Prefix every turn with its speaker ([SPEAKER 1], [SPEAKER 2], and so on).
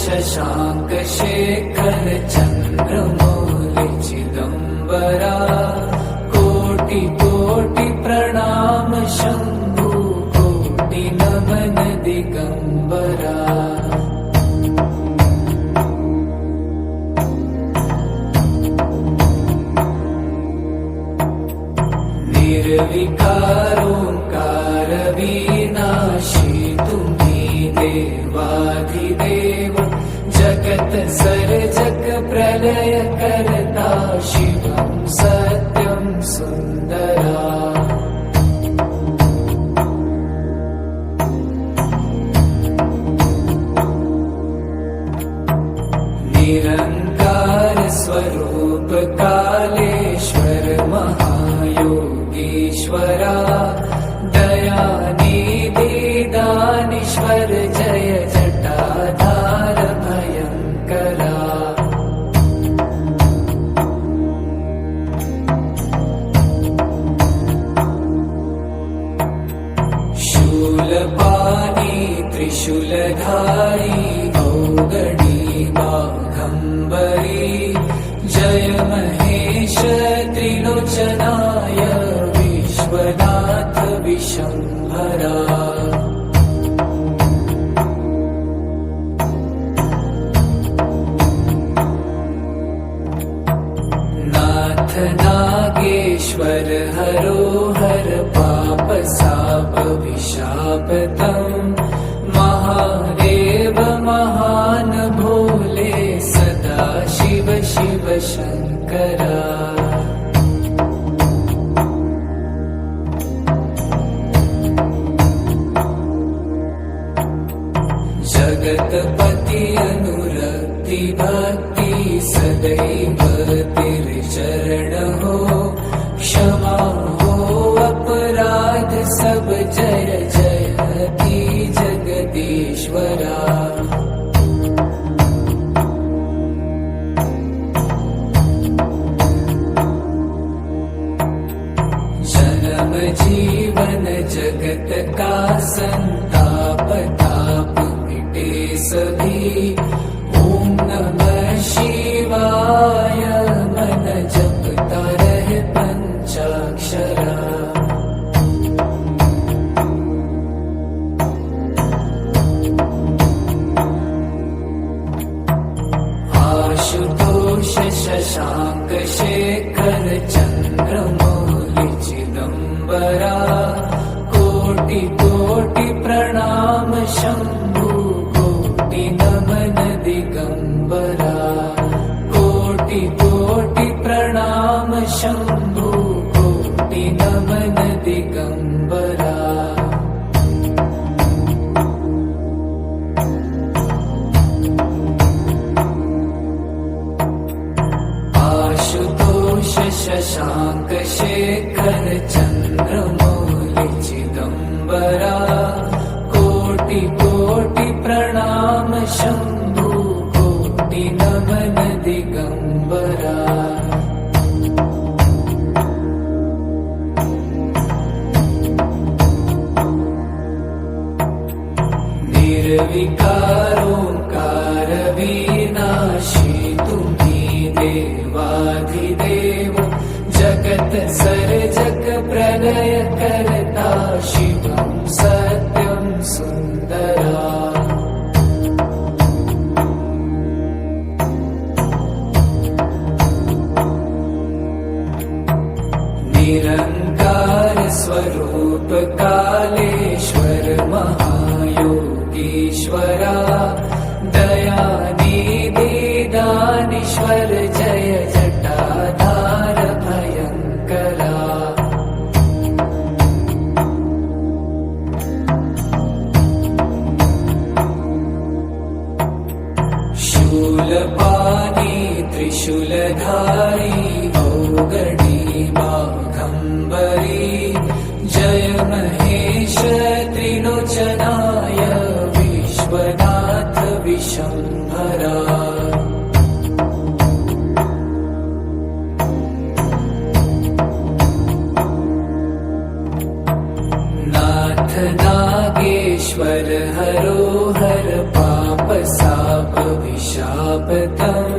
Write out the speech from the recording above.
[SPEAKER 1] शशांक शेखर चंद्रमौलि चिदंबरा कोटि कोटि प्रणाम शंभु कोटि नमन दिगंबरा। निर्विकारोंकार विनाशी तुम्ही देवाधिदेव जगत सर्जक प्रलय करता शिवं सत्यं सुंदरा। निरंकार स्वरूप कालेश्वर महायोगीश्वरा दयानिधि दानीश्वर जय जटाधार भयंकरा। शूलपाणी त्रिशूलधारी औगडी बाघंबरी जय महेश त्रिलोचनाय विश्वनाथ विशंभरा। नाथ नागेश्वर हरोहर पाप साप विशापतम महादेव महान भोले सदा शिव शिव शंकरा। जगतपति अनुरक्ति भक्ति सदैव तेरे चरण हो क्षमा हो अपराध सब जय जयति जगदीश्वरा। जन्म जीवन जगत का संताप ताप मिटे सभी ओम नमः शिवाय मन जपता रहे पंचाक्षरा। आशुतोष शशांक शेखर चंद्रमौलि चिदंबरा कोटि कोटि प्रणाम शंभु कोटि नमन दिगंबरा। कोटि कोटि प्रणाम शंभु कोटि नमन दिगंबरा। आशुतोष शशांक शेखर चंद्रमौलि चिदंबरा कोटि कोटि प्रणाम शंभु कोटि नमन दिगंबरा। निर्विकारोंकार विनाशी तुम्ही देवाधिदेव जगत सर्जक प्रलय करता शिवं सत्यं सुंदरा। निरंकार स्वरूप कालेश्वर महायोगीश्वरा दयानिधि दानीश्वर जय जटाधार भयंकरा। शूलपाणी त्रिशूलधारी औगडी बाघंबरी जय महेश त्रिलोचनाय विश्वनाथ विशंभरा। नाथ नागेश्वर हरोहर पाप साप प्रजापतम्